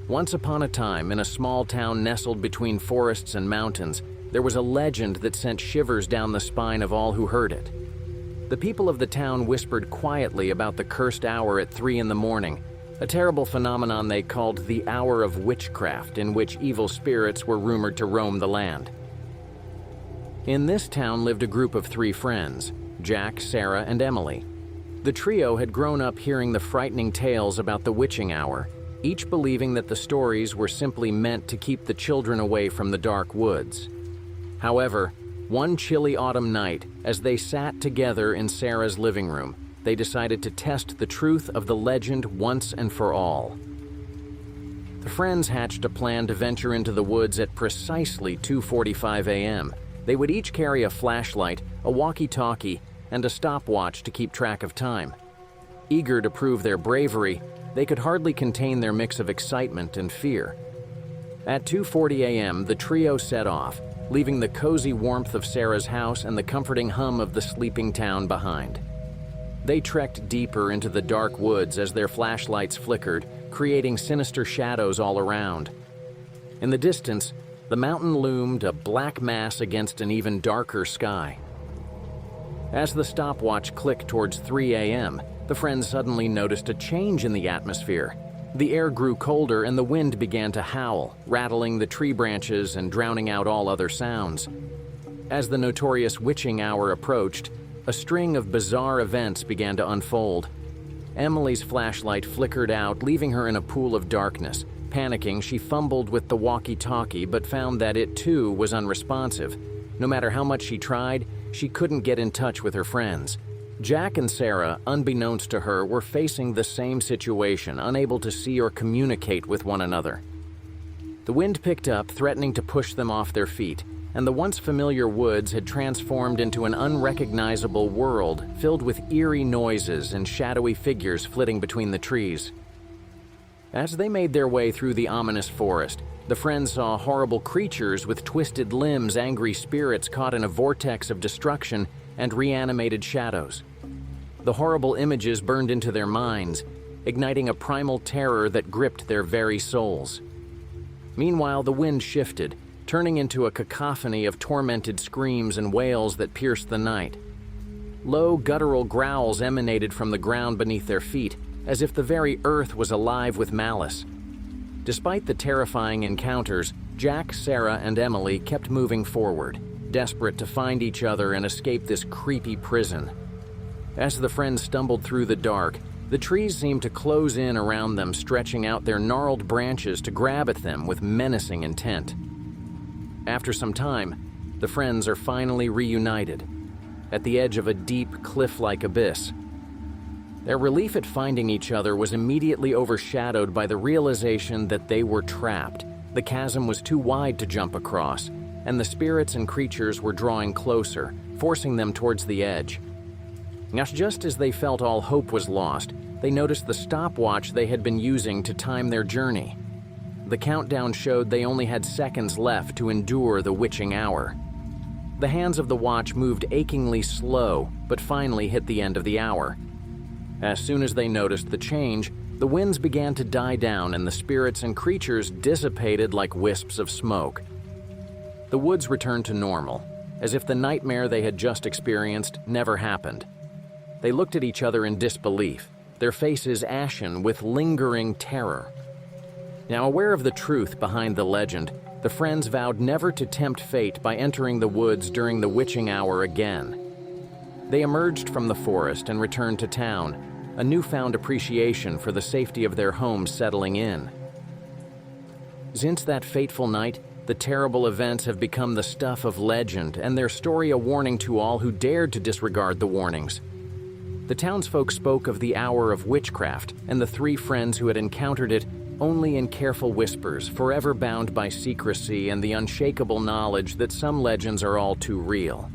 Once upon a time, in a small town nestled between forests and mountains, there was a legend that sent shivers down the spine of all who heard it. The people of the town whispered quietly about the cursed hour at 3 in the morning, a terrible phenomenon they called the Hour of Witchcraft, in which evil spirits were rumored to roam the land. In this town lived a group of 3 friends, Jack, Sarah, and Emily. The trio had grown up hearing the frightening tales about the witching hour, each believing that the stories were simply meant to keep the children away from the dark woods. However, one chilly autumn night, as they sat together in Sarah's living room, they decided to test the truth of the legend once and for all. The friends hatched a plan to venture into the woods at precisely 2:45 a.m. They would each carry a flashlight, a walkie-talkie, and a stopwatch to keep track of time. Eager to prove their bravery, they could hardly contain their mix of excitement and fear. At 2:40 a.m., the trio set off, leaving the cozy warmth of Sarah's house and the comforting hum of the sleeping town behind. They trekked deeper into the dark woods as their flashlights flickered, creating sinister shadows all around. In the distance, the mountain loomed, a black mass against an even darker sky. As the stopwatch clicked towards 3 a.m., the friends suddenly noticed a change in the atmosphere. The air grew colder and the wind began to howl, rattling the tree branches and drowning out all other sounds. As the notorious witching hour approached, a string of bizarre events began to unfold. Emily's flashlight flickered out, leaving her in a pool of darkness. Panicking, she fumbled with the walkie-talkie but found that it too was unresponsive. No matter how much she tried, she couldn't get in touch with her friends. Jack and Sarah, unbeknownst to her, were facing the same situation, unable to see or communicate with one another. The wind picked up, threatening to push them off their feet, and the once familiar woods had transformed into an unrecognizable world filled with eerie noises and shadowy figures flitting between the trees. As they made their way through the ominous forest, the friends saw horrible creatures with twisted limbs, angry spirits caught in a vortex of destruction, and reanimated shadows. The horrible images burned into their minds, igniting a primal terror that gripped their very souls. Meanwhile, the wind shifted, turning into a cacophony of tormented screams and wails that pierced the night. Low, guttural growls emanated from the ground beneath their feet, as if the very earth was alive with malice. Despite the terrifying encounters, Jack, Sarah, and Emily kept moving forward, desperate to find each other and escape this creepy prison. As the friends stumbled through the dark, the trees seemed to close in around them, stretching out their gnarled branches to grab at them with menacing intent. After some time, the friends are finally reunited, at the edge of a deep, cliff-like abyss. Their relief at finding each other was immediately overshadowed by the realization that they were trapped. The chasm was too wide to jump across, and the spirits and creatures were drawing closer, forcing them towards the edge. Now, just as they felt all hope was lost, they noticed the stopwatch they had been using to time their journey. The countdown showed they only had seconds left to endure the witching hour. The hands of the watch moved achingly slow, but finally hit the end of the hour. As soon as they noticed the change, the winds began to die down and the spirits and creatures dissipated like wisps of smoke. The woods returned to normal, as if the nightmare they had just experienced never happened. They looked at each other in disbelief, their faces ashen with lingering terror. Now, aware of the truth behind the legend, the friends vowed never to tempt fate by entering the woods during the witching hour again. They emerged from the forest and returned to town, a newfound appreciation for the safety of their homes settling in. Since that fateful night, the terrible events have become the stuff of legend, and their story a warning to all who dared to disregard the warnings. The townsfolk spoke of the hour of witchcraft, and the 3 friends who had encountered it only in careful whispers, forever bound by secrecy and the unshakable knowledge that some legends are all too real.